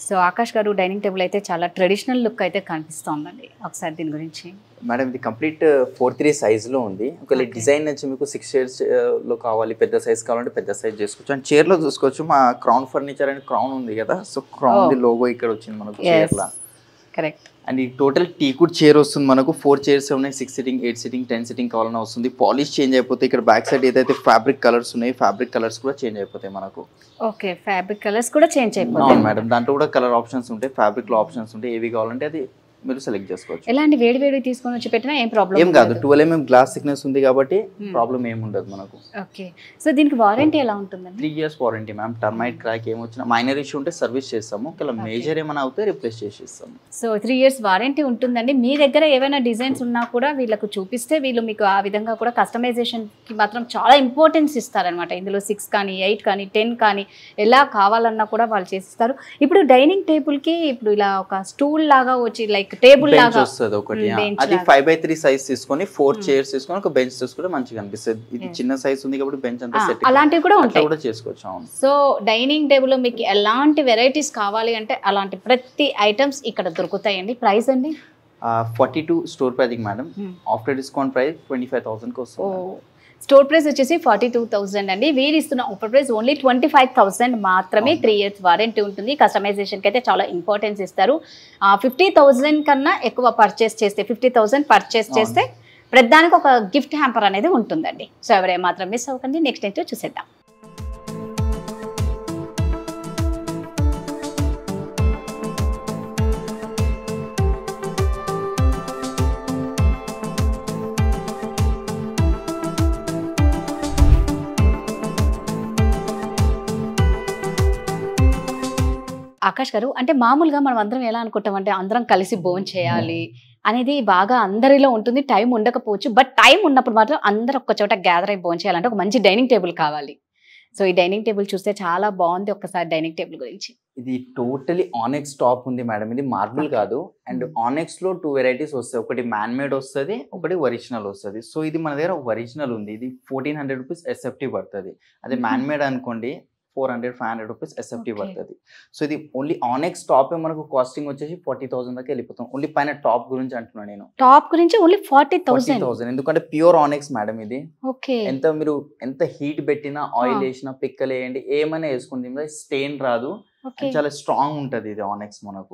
So Akash గారు dining table అయితే చాలా ట్రెడిషనల్ లుక్ అయితే కనిపిస్తోందండి. ఒకసారి దీని గురించి. మేడం ఇది కంప్లీట్ 4:3 సైజ్లో ఉంది. ఒకవేళ డిజైన్ నుంచి మీకు 6 షేడ్స్ లో కావాలి, పెద్ద సైజ్ కావాలంటే పెద్ద సైజ్ చేసుకోవచ్చు. అండ్ చైర్లో చూసుకోవచ్చు మా క్రౌన్ ఫర్నిచర్ అని క్రౌన్ ఉంది కదా, సో క్రౌన్ ది లోగో ఇక్కడ వచ్చింది మనకు చైర్లా. కరెక్ట్. అండ్ ఈ టోటల్ టీకుడ్ చైర్ వస్తుంది మనకు. 4 చైర్స్ ఉన్నాయి, 6 సిట్టింగ్, 8 సిట్టింగ్, 10 సిట్టింగ్ కావాలన్నా వస్తుంది. పాలిష్ చేంజ్ అయిపోతే ఇక్కడ బ్యాక్ సైడ్ ఏదైతే ఫ్యాబ్రిక్ కలర్స్ ఉన్నాయి, ఫ్యాబ్రిక్ కలర్స్ కూడా చేంజ్ అయిపోతాయి మనకు. ఓకే, ఫ్యాబ్రిక్ కలర్స్ కూడా చేంజ్ అయిపోతాయి. అవును మేడం, దాంట్లో కూడా కలర్ ఆప్షన్స్ ఉంటాయి, ఫ్యాబ్రిక్ లో ఆప్షన్స్ ఉంటాయి. ఏవి కావాలంటే అది మీరు సెలెక్ట్ చేసుకోవచ్చు. ఎలాంటి వేడి వేడి తీసుకొని వచ్చి పెట్టినా ఏం ప్రాబ్లం ఏం కాదు. 12 mm గ్లాస్ థిక్నెస్ ఉంది కాబట్టి ప్రాబ్లం ఏమి ఉండదు మనకు. ఓకే, సో దీనికి వారంటీ ఎలా ఉంటుందండి? 3 years warranty ma'am. Termite crack ఏమొచ్చినా మైనర్ ఇష్యూ ఉంటే సర్వీస్ చేస్తాము, ఒకవేళ మేజర్ ఏమైనా అవుతే రిప్లేస్ చేసి ఇస్తాము. సో 3 years వారంటీ ఉంటుందండి. మీ దగ్గర ఏవైనా డిజైన్స్ ఉన్నా కూడా వీళ్ళకు చూపిస్తే వీళ్ళు మీకు ఆ విధంగా కూడా కస్టమైజేషన్కి మాత్రం చాలా ఇంపార్టెన్స్ ఇస్తారనమాట. ఇందులో 6 కానీ 8 కానీ 10 కానీ ఎలా కావాలన్నా కూడా వాళ్ళు చేసిస్తారు. ఇప్పుడు డైనింగ్ టేబుల్కి ఇప్పుడు ఇలా ఒక స్టూల్ లాగా వచ్చి లైక్ టేబుల్ లాగా వస్తుంది ఒకటి, అది 5/3 సైజ్ తీసుకొని 4 చైర్స్ తీసుకొని ఒక బెంచ్ తీసుకుంటే మంచిగా అనిపిస్తుంది. ఇది చిన్న సైజ్ ఉంది కాబట్టి బెంచ్ అంతా సెట్ అలాంటివి కూడా ఉంటాయి, కూడా చేసుకోవచ్చు. అవును. సో డైనింగ్ టేబుల్ లో మీకు ఎలాంటి వెరైటీస్ కావాలి అంటే అలాంటి ప్రతి ఐటమ్స్ ఇక్కడ దొరుకుతాయండి. ప్రైస్ అండి 42 store pricing madam. After discount price 25,000 కి వస్తుంది. స్టోర్ ప్రైస్ వచ్చేసి 42,000 అండి. వీరు ఇస్తున్న ఆఫర్ ప్రైస్ ఓన్లీ 25,000 మాత్రమే. 3 years వారంటీ ఉంటుంది. కస్టమైజేషన్కి అయితే చాలా ఇంపార్టెన్స్ ఇస్తారు. 50,000 కన్నా ఎక్కువ పర్చేస్ చేస్తే 50,000 పర్చేస్ చేస్తే ప్రతిదానికి ఒక గిఫ్ట్ హ్యాంపర్ అనేది ఉంటుందండి. సో ఎవరే మాత్రం మిస్ అవ్వకండి. నెక్స్ట్ ఏంటో చూసేద్దాం. ఆకాష్ గారు, అంటే మామూలుగా మనం అందరం ఎలా అనుకుంటామంటే అందరం కలిసి భోజనం చేయాలి అనేది బాగా అందరిలో ఉంటుంది. టైం ఉండకపోవచ్చు, బట్ టైం ఉన్నప్పుడు మాత్రం అందరూ ఒక్క చోట గ్యాదర్ అయి భోజనం చేయాలంటే ఒక మంచి డైనింగ్ టేబుల్ కావాలి. సో ఈ డైనింగ్ టేబుల్ చూస్తే చాలా బాగుంది. ఒక్కసారి డైనింగ్ టేబుల్ గురించి. ఇది టోటలీ ఆనెక్స్ టాప్ ఉంది మేడం. ఇది మార్బుల్ కాదు. అండ్ ఆనెక్స్ లో 2 వెరైటీస్ వస్తాయి. ఒకటి మ్యాన్ మేడ్ వస్తుంది, ఒకటి ఒరిజినల్ వస్తుంది. సో ఇది మన దగ్గర ఒరిజినల్ ఉంది. ఇది 1400 రూపీస్ ఎస్ఎఫ్టీ పడుతుంది. అదే మ్యాన్ మేడ్ అనుకోండి 400-500 రూపీస్ ఎస్ఎఫ్టీ పడుతుంది. సో ఇది ఓన్లీ ఆనెక్స్ టాప్ మనకు కాస్టింగ్ వచ్చేసి 40,000 దాకా వెళ్ళిపోతాం. ఓన్లీ పైన టాప్ గురించి అంటున్నాను నేను. టాప్ గురించి ఓన్లీ 40,000. ఎందుకంటే ప్యూర్ ఆనెక్స్ మేడం ఇది. ఓకే, మీరు ఎంత హీట్ పెట్టినా, ఆయిల్ వేసినా, పిక్కలు వేయండి, ఏమైనా వేసుకుంది స్టెయిన్ రాదు. చాలా స్ట్రాంగ్ ఉంటది ఇది ఆనెక్స్. మనకు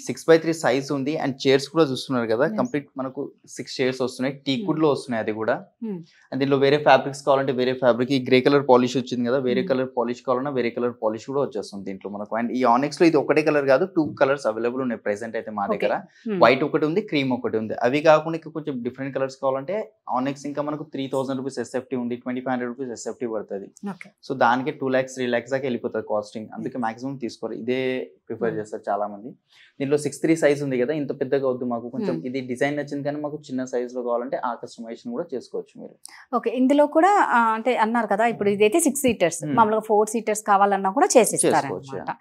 6/3 సైజ్ ఉంది. అండ్ చైర్స్ కూడా చూస్తున్నారు కదా, కంప్లీట్ మనకు 6 చైర్స్ వస్తున్నాయి. టీకుడ్ లో వస్తున్నాయి అది కూడా. అండ్ దీనిలో వేరే ఫ్యాబ్రిక్స్ కావాలంటే వేరే ఫ్యాబ్రిక్. ఈ గ్రే కలర్ పాలిష్ వచ్చింది కదా, వేరే కలర్ పాలిష్ కావాలన్నా వేరే కలర్ పాలిష్ కూడా వచ్చేస్తుంది దీంట్లో మనకు. అండ్ ఈ ఆనెక్స్ లో ఇది ఒకటే కలర్ కాదు, 2 కలర్స్ అవైలబుల్ ఉన్నాయి ప్రెసెంట్ అయితే మా దగ్గర. వైట్ ఒకటి ఉంది, క్రీమ్ ఒకటి ఉంది. అవి కాకుండా కొంచెం డిఫరెంట్ కలర్స్ కావాలంటే ఆనెక్స్ ఇంకా మనకు 3,000 రూపీస్ ఎస్ఎఫ్టీ ఉంది, 2,500 రూపీస్ ఎస్ఎఫ్టీ పడుతుంది. సో దానికి 2 lakhs 3 lakhs దాకా వెళ్ళిపోతుంది కాస్టింగ్. అందుకే మాక్సిమం తీసుకోరు, ఇదే ప్రిఫర్ చేస్తారు చాలా మంది. దీనిలో 6'3" సైజ్ ఉంది కదా, ఇంత పెద్దగా వద్దు మాకు, కొంచెం ఇది డిజైన్ నచ్చింది కానీ మాకు చిన్న సైజ్ లో కావాలంటే ఆ కస్టమైజేషన్ కూడా చేసుకోవచ్చు మీరు. ఓకే, ఇందులో కూడా అంటే అన్నారు కదా, ఇప్పుడు ఇదైతే 6 seaters, మామూలుగా 4 seaters కావాలన్నా కూడా చేసిస్తారన్నమాట.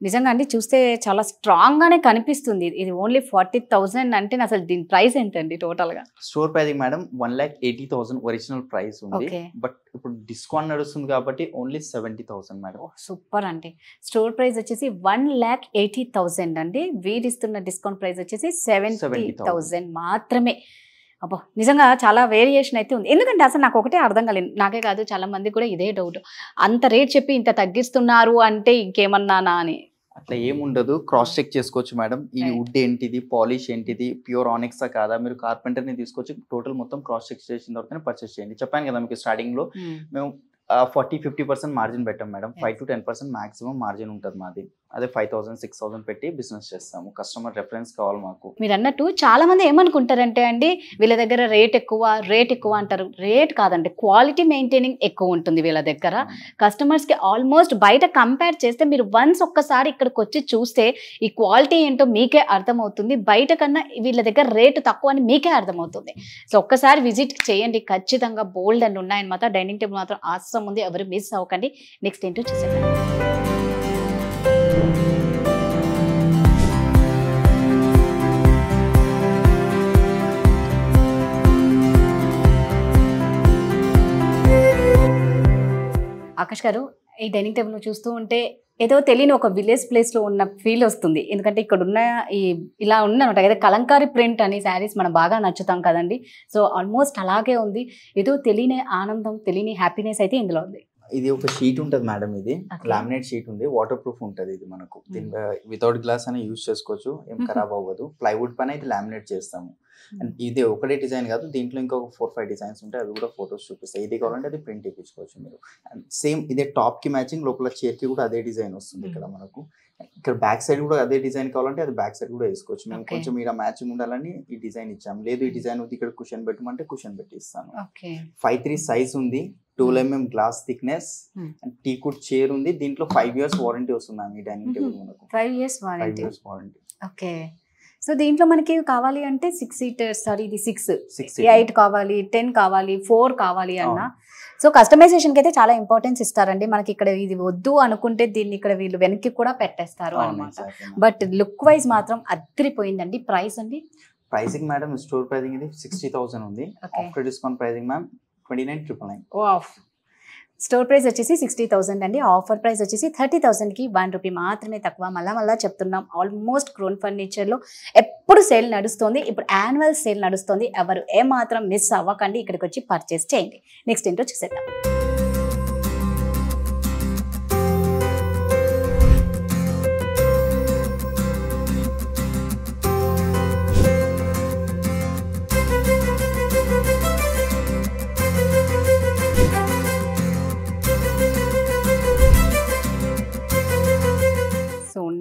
నిజంగా అండి చూస్తే చాలా స్ట్రాంగ్ గానే కనిపిస్తుంది. ఇది ఓన్లీ 40,000 అంటే అసలు దీని ప్రైస్ ఏంటండి టోటల్ గా? Store pricing madam 1,80,000 original price ఉంది. బట్ ఇప్పుడు డిస్కౌంట్ నడుస్తుంది కాబట్టి ఓన్లీ 70,000 మేడం. సూపర్ అండి. స్టోర్ ప్రైస్ వచ్చేసి 1,80,000 అండి. వీరిస్తున్న డిస్కౌంట్ ప్రైస్ వచ్చేసి 70,000 మాత్రమే. అబ్బో, నిజంగా చాలా వేరియేషన్ అయితే ఉంది. ఎందుకంటే అసలు నాకు ఒకటే అర్థం కాలేదు, నాకే కాదు చాలా మంది కూడా ఇదే డౌట్. అంత రేట్ చెప్పి ఇంత తగ్గిస్తున్నారు అంటే ఇంకేమన్నానా అని. అట్లా ఏముండదు, క్రాస్ చెక్ చేసుకోవచ్చు మేడం. ఈ వుడ్ ఏంటిది, పాలిష్ ఏంటిది, ప్యూర్ ఆనెక్సా కాదా, మీరు కార్పెంటర్ ని తీసుకొచ్చి టోటల్ మొత్తం క్రాస్ చెక్ చేసిన తర్వాత పర్చేస్ చేయండి. చెప్పాను కదా మీకు స్టార్టింగ్ లో మేము 40-50% మార్జిన్ పెట్టాం మేడం. 5-10% మాక్సిమం మార్జిన్ ఉంటుంది మాది. అదే 5,000-6,000 పెట్టి బిజినెస్ చేస్తాము. కస్టమర్ రెఫరెన్స్ కావాలి మాకు. మీరు అన్నట్టు చాలా మంది ఏమనుకుంటారంటే అండి, వీళ్ళ దగ్గర రేట్ ఎక్కువ అంటారు. రేట్ కాదండి, క్వాలిటీ మెయింటైనింగ్ ఎక్కువ ఉంటుంది వీళ్ళ దగ్గర. కస్టమర్స్కి ఆల్మోస్ట్ బయట కంపేర్ చేస్తే మీరు వన్స్ ఒక్కసారి ఇక్కడికి వచ్చి చూస్తే ఈ క్వాలిటీ ఏంటో మీకే అర్థమవుతుంది. బయట కన్నా వీళ్ళ దగ్గర రేటు తక్కువ అని మీకే అర్థమవుతుంది. సో ఒక్కసారి విజిట్ చేయండి, ఖచ్చితంగా బోల్డ్ అని ఉన్నాయన్నమాట. డైనింగ్ టేబుల్ మాత్రం ఆసం ఉంది, ఎవరు మిస్ అవ్వకండి. నెక్స్ట్ ఏంటో చూసేద్దాం. ఆకాష్ గారు, ఈ డైనింగ్ టేబుల్ చూస్తూ ఉంటే ఏదో తెలియని ఒక విలేజ్ ప్లేస్ లో ఉన్న ఫీల్ వస్తుంది. ఎందుకంటే ఇక్కడ ఉన్న ఈ ఇలా ఉందన్నమాట కదా, కలంకారీ ప్రింట్ అని శారీస్ మనం బాగా నచ్చుతాం కదండి. సో ఆల్మోస్ట్ అలాగే ఉంది. ఏదో తెలియని ఆనందం, తెలియని హ్యాపీనెస్ అయితే ఇందులో ఉంది. ఇది ఒక షీట్ ఉంటుంది మేడం, ఇది Okay. లామినేట్ షీట్ ఉంది, వాటర్ ప్రూఫ్ ఉంటుంది ఇది మనకు. వితౌట్ గ్లాస్ అని యూజ్ చేసుకోవచ్చు, ఏం ఖరాబ్ అవ్వదు. ప్లైవుడ్ పైన ఇది లామినేట్ చేస్తాము. అండ్ ఇది ఒకటే డిజైన్ కాదు, దీంట్లో ఇంకొక 4-5 డిజైన్స్ ఉంటాయి, అవి కూడా ఫొటోస్ చూపిస్తాయి. ఇది కావాలంటే అది ప్రింట్ ఇప్పించుకోవచ్చు మీరు. అండ్ సేమ్ ఇదే టాప్ కి మ్యాచింగ్ లోపల చైర్ కి కూడా అదే డిజైన్ వస్తుంది ఇక్కడ మనకు. ఇక్కడ బ్యాక్ సైడ్ కూడా అదే డిజైన్ కావాలంటే అది బ్యాక్ సైడ్ కూడా వేసుకోవచ్చు. మేము Okay. కొంచెం ఇలా మ్యాచింగ్ ఉండాలని ఈ డిజైన్ ఇచ్చాము. లేదు ఈ డిజైన్ ఉంది ఇక్కడ కుషన్ పెట్టమంటే కుషన్ పెట్టి ఇస్తాను. 5'3" సైజ్ ఉంది, 12 mm glass thickness, and టీకుడ్ chair ఉంది. దీంట్లో 5 years వారంటీ వస్తుంది ఈ డైనింగ్ టేబుల్ మనకు. 5 years 5 warranty. years warranty. Okay. So దీంట్లో మనకి కావాలి అంటే 6 seaters, సారీ ఇది 6, 6 8 కావాలి, 10 కావాలి, 4 కావాలి అన్న. సో కస్టమైజేషన్కి అయితే చాలా ఇంపార్టెన్స్ ఇస్తారండి. మనకి ఇక్కడ ఇది వద్దు అనుకుంటే దీన్ని ఇక్కడ వీళ్ళు వెనక్కి కూడా పెట్టేస్తారు అనమాట. బట్ లుక్ వైజ్ మాత్రం అదిరిపోయిందండి. ప్రైస్ అండి? ప్రైసింగ్ మేడం స్టోర్ ప్రైసింగ్ ఇది 60,000 ఉంది. Okay. After discount pricing ma'am 29,999. Of store price వచ్చేసి 60,000 అండి. ఆఫర్ ప్రైస్ వచ్చేసి 30,000కి 1 రూపీ మాత్రమే తక్కువ. మళ్ళా చెప్తున్నాం, ఆల్మోస్ట్ క్రోన్ ఫర్నిచర్లో ఎప్పుడు సేల్ నడుస్తుంది. ఇప్పుడు యాన్యువల్ సేల్ నడుస్తుంది. ఎవరు ఏమాత్రం మిస్ అవ్వకండి, ఇక్కడికి వచ్చి పర్చేస్ చేయండి. నెక్స్ట్ ఏంటో చూసేద్దాం.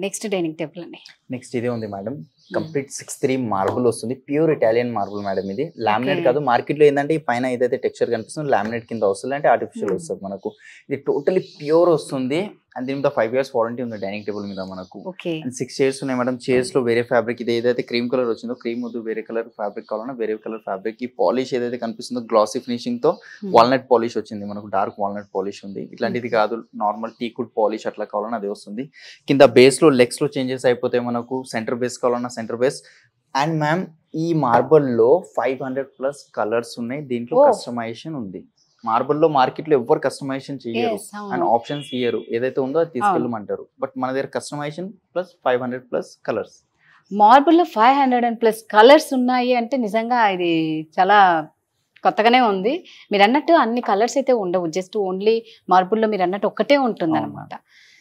నెక్స్ట్ డైనింగ్ టేబుల్ అండి. నెక్స్ట్ ఇదే ఉంది మేడం, కంప్లీట్ 6'3" మార్బుల్ వస్తుంది. Pure Italian marble madam. ఇది లామినేట్ కాదు. మార్కెట్ లో ఏంటంటే ఈ పైన ఏదైతే టెక్స్చర్ కనిపిస్తుంది లామినేట్ కింద వస్తుంది, అంటే ఆర్టిఫిషియల్ వస్తుంది మనకు. ఇది టోటలీ ప్యూర్ వస్తుంది. అండ్ దీని మీద 5 years వారంటీ ఉంది డైనింగ్ టేబుల్ మీద మనకు. అండ్ 6 chairs ఉన్నాయి మేడం. చైర్స్ లో వేరే ఫ్యాబ్రిక్, ఇది ఏదైతే క్రీమ్ కలర్ వచ్చిందో క్రీమ్ వద్దు, వేరే కలర్ ఫ్యాబ్రిక్ కావాలన్నా వేరే కలర్ ఫ్యాబ్రిక్. ఈ పాలిష్ ఏదైతే కనిపిస్తుందో గ్లాసీ ఫినిషింగ్ తో వాల్నట్ పాలిష్ వచ్చింది మనకు. డార్క్ వాల్నట్ పాలిష్ ఉంది. ఇట్లాంటిది కాదు, నార్మల్ టీకుడ్ పాలిష్ అట్లా కావాలన్నా అదే వస్తుంది. కింద బేస్ లో లెగ్స్ లో చేంజెస్ అయిపోతాయి మనకు. సెంటర్ బేస్ కావాలన్నా సెంటర్ బేస్. అండ్ మ్యామ్ ఈ మార్బల్ లో 500+ కలర్స్ ఉన్నాయి. దీంట్లో కస్టమైజేషన్ ఉంది. మార్బుల్ లో మార్కెట్ లో ఎవరు కస్టమైజేషన్ చేయరు అండ్ ఆప్షన్స్ ఇయ్యరు. ఏదైతే ఉందో అది తీసుకెళ్ళమంటారు. బట్ మన దగ్గర కస్టమైజేషన్ ప్లస్ 500+ కలర్స్. మార్బుల్ లో 500+ కలర్స్ ఉన్నాయి అంటే నిజంగా ఇది చాలా కొత్తగానే ఉంది. మీరు అన్నట్టు అన్ని కలర్స్ అయితే ఉండవు, జస్ట్ ఓన్లీ మార్బుల్ లో మీరు అన్నట్టు ఒక్కటే ఉంటుంది అనమాట.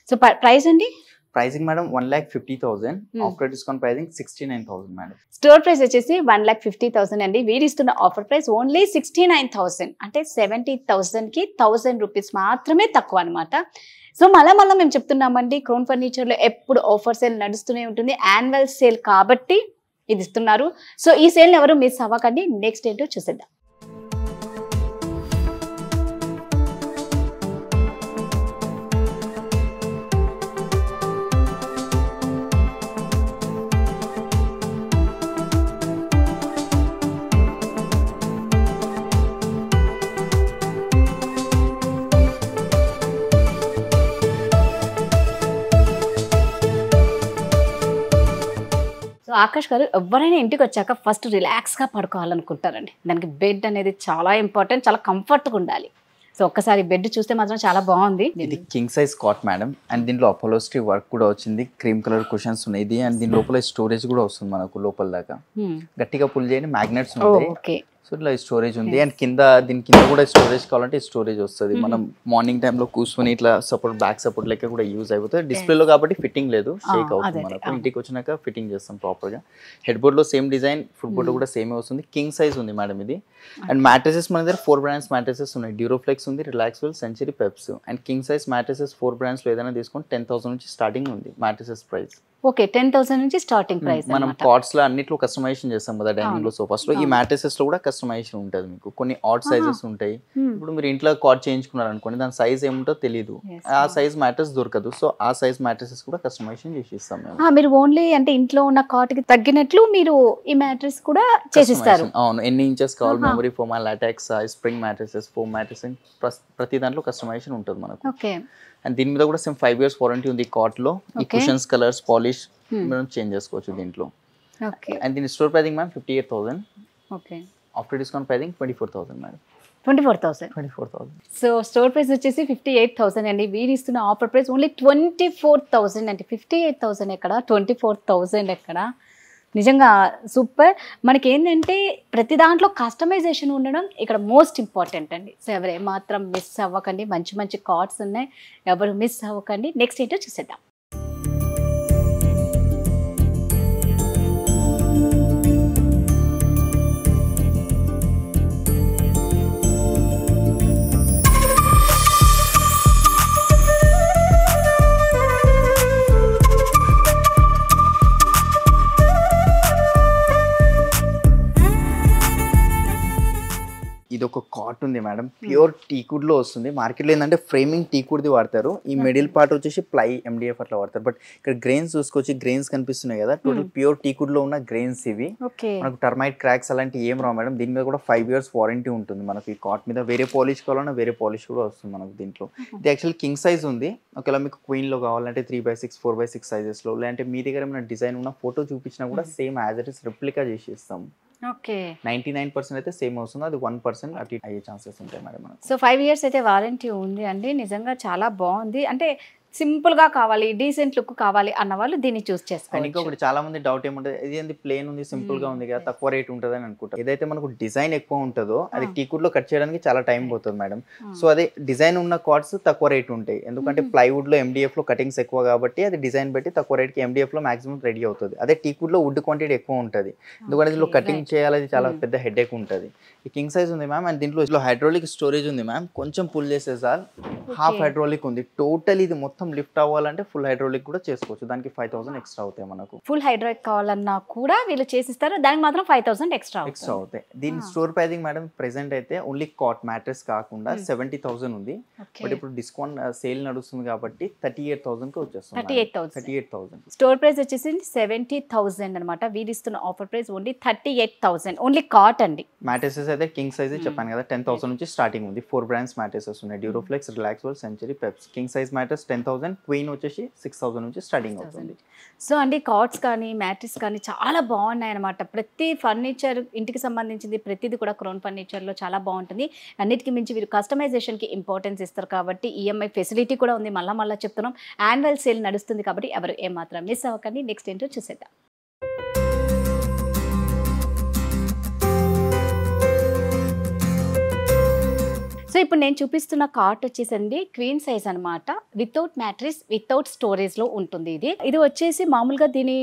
సో ప్రైస్ అండి? Pricing madam 1,50,000. After discount pricing 69,000 madam. Store price వచ్చేసి 1,50,000 అండి. వీరిస్తున్న ఆఫర్ ప్రైస్ ఓన్లీ 69,000, అంటే 70,000కి 1,000 రూపీస్ మాత్రమే తక్కువ అనమాట. సో మళ్ళా మేము చెప్తున్నామండి, క్రోన్ ఫర్నిచర్లో ఎప్పుడు ఆఫర్ సేల్ నడుస్తూనే ఉంటుంది. యాన్యువల్ సేల్ కాబట్టి ఇది ఇస్తున్నారు. సో ఈ సేల్ ఎవరు మిస్ అవ్వకండి. నెక్స్ట్ ఏంటో చూసేద్దాం. సో ఆకాష్ గారు, ఎవరైనా ఇంటికి వచ్చాక ఫస్ట్ రిలాక్స్గా పడుకోవాలనుకుంటారండి. దానికి బెడ్ అనేది చాలా ఇంపార్టెంట్, చాలా కంఫర్ట్గా ఉండాలి. సో ఒక్కసారి బెడ్ చూస్తే మాత్రం చాలా బాగుంది. ఇది king size cot madam. And దీంట్లో అపోలోస్ట్రీ వర్క్ కూడా వచ్చింది. క్రీమ్ కలర్ కుషన్స్ ఉన్నాయి. ఇది అండ్ దీని లోపల స్టోరేజ్ కూడా వస్తుంది మనకు. లోపల దాకా గట్టిగా పుల్ చేయని మ్యాగ్నెట్స్ ఉంటాయి. సో ఇట్లా స్టోరేజ్ ఉంది. అండ్ దీని కింద కూడా స్టోరేజ్ కావాలంటే స్టోరేజ్ వస్తుంది. మనం మార్నింగ్ టైంలో కూర్చొని ఇట్లా సపోర్ట్, బ్యాక్ సపోర్ట్ లెక్క కూడా యూజ్ అయిపోతుంది. డిస్ప్లేలో కాబట్టి ఫిట్టింగ్ లేదు, షేక్ అవుతుంది మనకు. ఇంటికి వచ్చినాక ఫిట్టింగ్ చేస్తాం ప్రాపర్ గా. హెడ్ బోర్డ్ లో సేమ్ డిజైన్, ఫుట్ బోర్డ్ కూడా సేమే వస్తుంది. కింగ్ సైజ్ ఉంది మేడం ఇది. అండ్ మ్యాట్రెసెస్ మన దగ్గర 4 brands మ్యాట్రెసెస్ ఉన్నాయి. డ్యూరోఫ్లెక్స్ ఉంది, Relaxwell, century, Peps. And king size mattresses 4 brands లో ఏదైనా తీసుకొని 10,000 నుంచి స్టార్టింగ్ ఉంది మ్యాట్రెసెస్ ప్రైస్. ఓకే, 10,000 నుంచి స్టార్టింగ్ ప్రైస్. మనం కాట్స్ లో అన్నిట్లో కస్టమైజేషన్ చేస్తాం కదా డైనింగ్ లో, సోఫాస్ లో. ఈ మ్యాట్రెసెస్ లో కూడా కస్టమైజేషన్ ఉంటుంది మీకు. కొన్ని ఆడ్ సైజెస్ ఉంటాయి. ఇప్పుడు మీరు ఇంట్లో కాట్ చేయించుకున్నారు అనుకోండి, దాని సైజ్ ఏముంటో తెలియదు, ఆ సైజ్ మ్యాట్రెస్ దొరకదు. సో ఆ సైజ్ మ్యాట్రెసెస్ కూడా కస్టమైజేషన్ చేసి ఇస్తాం మేము. మీరు ఓన్లీ అంటే ఇంట్లో ఉన్న కాట్ కి తగ్గినట్లు మీరు ఈ మ్యాట్రెస్ కూడా చేసిస్తారు. అవును, ఎన్ని ఇంచెస్ కావాలి, memory foam, LaTeX, spring mattresses, foam mattresses, ప్రతి దాంట్లో కస్టమైజేషన్ ఉంటుంది మనకు. ఓకే. అండ్ దీని మీద కూడా సేమ్ 5 years వారంటీ ఉంది కాట్ లో. ఈ కుషన్స్, కలర్స్, పాలిష్ మనం చేంజ్ చేసుకోవచ్చు దీంట్లో. అండ్ దీని store pricing ma'am 58,000. Okay. After discount pricing 24,000 madam. 24,000. 24,000. So store price వచ్చేసి 58,000 అండి. వీరు ఇస్తున్న ఆఫర్ ప్రైస్ ఓన్లీ 24,000 అండి. 58,000 ఎక్కడ, 24,000 ఎక్కడ. నిజంగా సూపర్. మనకి ఏంటంటే ప్రతి దాంట్లో కస్టమైజేషన్ ఉండడం ఇక్కడ మోస్ట్ ఇంపార్టెంట్ అండి. సో ఎవరు ఏమాత్రం మిస్ అవ్వకండి. మంచి మంచి కార్డ్స్ ఉన్నాయి, ఎవరు మిస్ అవ్వకండి. నెక్స్ట్ ఏంటో చూసేద్దాం. ఇది ఒక కాట్ ఉంది మేడం, ప్యూర్ టీకుడ్ లో వస్తుంది. మార్కెట్లో ఏంటంటే ఫ్రేమింగ్ టీకుడ్ది వాడతారు, ఈ మిడిల్ పార్ట్ వచ్చేసి ప్లై MDF అట్లా వాడతారు. బట్ ఇక్కడ గ్రెయిన్స్ చూసుకోవచ్చు, గ్రెయిన్స్ కనిపిస్తున్నాయి కదా, టోటల్ ప్యూర్ టీకుడ్ లో ఉన్న గ్రెయిన్స్ ఇవి. మనకు టర్మైట్ క్రాక్స్ అలాంటి ఏం రావు మేడం. దీని మీద కూడా 5 years వారంటీ ఉంటుంది మనకి. ఈ కాట్ మీద వేరే పాలిష్ కావాలన్నా వేరే పాలిష్ కూడా వస్తుంది మనకు దీంట్లో. ఇది యాక్చువల్ కింగ్ సైజ్ ఉంది. ఒకవేళ మీకు క్వీన్ లో కావాలంటే 3x6 4x6 సైజెస్ లో, లేదంటే మీ దగ్గర ఏమైనా డిజైన్ ఉన్న ఫోటో చూపించినా కూడా same as it is replica చేసి ఇస్తాం. 99% అయితే సేమ్ వస్తుంది, అది 1% అటు అయ్యే ఛాన్సెస్ ఉంటాయి మేడం మనకు. సో 5 years అయితే వారంటీ ఉంది అండి. నిజంగా చాలా బాగుంది. అంటే సింపుల్ గా కావాలి, డీసెంట్ లుక్ కావాలి అన్న వాళ్ళు దీన్ని చూస్ చేసుకోవాలి. ఇంకొకటి చాలా మంది డౌట్ ఏముంటుంది, ఇది ఏంది ప్లేన్ ఉంది, సింపుల్ గా ఉంది కదా, తక్కువ రేట్ ఉంటుంది అని అనుకుంటారు. ఏదైతే మనకు డిజైన్ ఎక్కువ ఉంటుందో అది టీకుడ్ లో కట్ చేయడానికి చాలా టైం పోతుంది మేడం. సో అదే డిజైన్ ఉన్న కార్డ్స్ తక్కువ రేట్ ఉంటాయి, ఎందుకంటే ప్లైవుడ్ లో MDF లో కటింగ్స్ ఎక్కువ కాబట్టి అది డిజైన్ బట్టి తక్కువ రేట్ కి MDF లో మాక్సిమం రెడీ అవుతుంది. అదే టీకుడ్ లో వుడ్ క్వాంటిటీ ఎక్కువ ఉంటుంది, ఎందుకంటే దీంట్లో కటింగ్ చేయాలి, చాలా పెద్ద హెడేక్ ఉంటుంది. ఈ కింగ్ సైజ్ ఉంది మ్యామ్, అండ్ దీంట్లో హైడ్రాలిక్ స్టోరేజ్ ఉంది మ్యామ్. కొంచెం పుల్ చేసే సార్ హాఫ్ హైడ్రాలిక్ ఉంది. టోటల్ ఇది మొత్తం లిఫ్ట్ అవ్వాలంటే ఫుల్ హైడ్రాలిక్ కూడా చేసుకోవచ్చు, దానికి 5,000 ఎక్స్ట్రా అవుతాయి మనకు. ఫుల్ హైడ్రాలిక్ కావాలన్నా కూడా వీళ్ళు చేసిస్తారు, దానికి మాత్రం 5,000 ఎక్స్ట్రా అవుతాయి. దీని స్టోర్ ప్రైసింగ్ మేడం ప్రెసెంట్ అయితే ఓన్లీ కాట్ మ్యాట్రెస్ కాకుండా 70,000 ఉంది. బట్ ఇప్పుడు డిస్కౌంట్ సేల్ నడుస్తుంది కాబట్టి 38,000 కి వచ్చేస్తుంది. 38,000 స్టోర్ ప్రైస్ వచ్చేసి 70,000 అనమాట. వీళ్ళు ఇస్తున్న offer price only 38,000 only cot అండి. మ్యాట్రెసెస్ అయితే కింగ్ సైజ్ చెప్పాను కదా, 10,000 నుంచి స్టార్టింగ్ ఉంది. 4 brands మ్యాట్రెసెస్ ఉన్నాయి, Duroflex, relax world, century, Peps. King size mattress 10,000, queen వచ్చేసి 6,000 నుంచి స్టార్టింగ్ అవుతుంది. సో అండి కార్డ్స్ కానీ మ్యాట్రెస్ కానీ చాలా బాగున్నాయి అనమాట. ప్రతి ఫర్నిచర్ ఇంటికి సంబంధించింది ప్రతిదీ కూడా క్రోన్ ఫర్నిచర్లో చాలా బాగుంటుంది. అన్నిటికీ మించి వీరు కస్టమైజేషన్కి ఇంపార్టెన్స్ ఇస్తారు కాబట్టి EMI ఫెసిలిటీ కూడా ఉంది. మళ్ళీ చెప్తున్నాం, యాన్యువల్ సేల్ నడుస్తుంది కాబట్టి ఎవరు ఏమాత్రం మిస్ అవ్వకండి. నెక్స్ట్ ఏంటో చూసేద్దాం. సో ఇప్పుడు నేను చూపిస్తున్న కార్ట్ వచ్చేసండి క్వీన్ సైజ్ అనమాట, వితౌట్ మ్యాట్రిస్, వితౌట్ స్టోరేజ్ లో ఉంటుంది. ఇది వచ్చేసి మామూలుగా దీని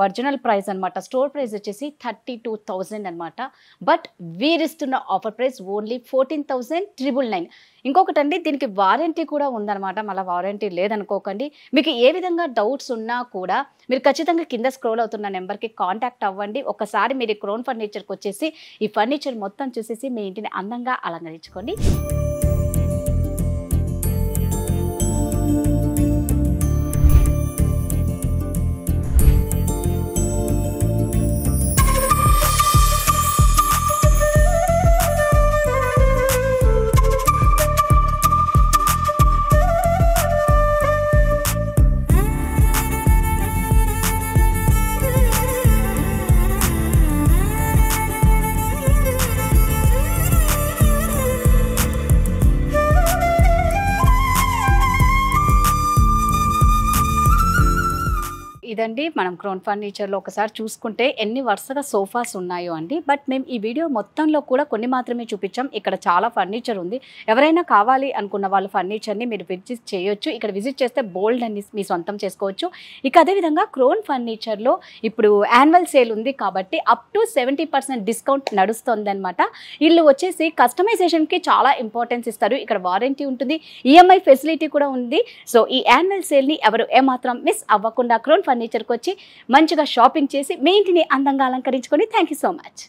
ఒరిజినల్ ప్రైస్ అనమాట. స్టోర్ ప్రైస్ వచ్చేసి 32,000 అనమాట. బట్ వీరిస్తున్న ఆఫర్ ప్రైస్ ఓన్లీ 14,999. ఇంకొకటి అండి, దీనికి వారంటీ కూడా ఉందన్నమాట. మళ్ళీ వారంటీ లేదనుకోకండి. మీకు ఏ విధంగా డౌట్స్ ఉన్నా కూడా మీరు ఖచ్చితంగా కింద స్క్రోల్ అవుతున్న నెంబర్కి కాంటాక్ట్ అవ్వండి. ఒకసారి మీరు క్రోన్ ఫర్నిచర్కి వచ్చేసి ఈ ఫర్నిచర్ మొత్తం చూసేసి మీ ఇంటిని అందంగా అలంకరించుకోండి. ఇదండి మనం క్రోన్ ఫర్నిచర్లో ఒకసారి చూసుకుంటే ఎన్ని వరుసగా సోఫాస్ ఉన్నాయో అండి. బట్ మేము ఈ వీడియో మొత్తంలో కూడా కొన్ని మాత్రమే చూపించాం. ఇక్కడ చాలా ఫర్నిచర్ ఉంది. ఎవరైనా కావాలి అనుకున్న వాళ్ళు ఫర్నిచర్ని మీరు విజిట్ చేయొచ్చు. ఇక్కడ విజిట్ చేస్తే బోల్డ్ అన్ని మీ సొంతం చేసుకోవచ్చు. ఇక అదేవిధంగా క్రోన్ ఫర్నిచర్లో ఇప్పుడు యాన్యువల్ సేల్ ఉంది కాబట్టి అప్ టు 70% డిస్కౌంట్ నడుస్తుంది అనమాట. వీళ్ళు వచ్చేసి కస్టమైజేషన్కి చాలా ఇంపార్టెన్స్ ఇస్తారు. ఇక్కడ వారంటీ ఉంటుంది, EMI ఫెసిలిటీ కూడా ఉంది. సో ఈ యాన్యువల్ సేల్ని ఎవరు ఏమాత్రం మిస్ అవ్వకుండా క్రోన్ ఫర్నిచర్కి వచ్చి మంచిగా షాపింగ్ చేసి మీ ఇంటిని అందంగా అలంకరించుకొని. Thank you so much.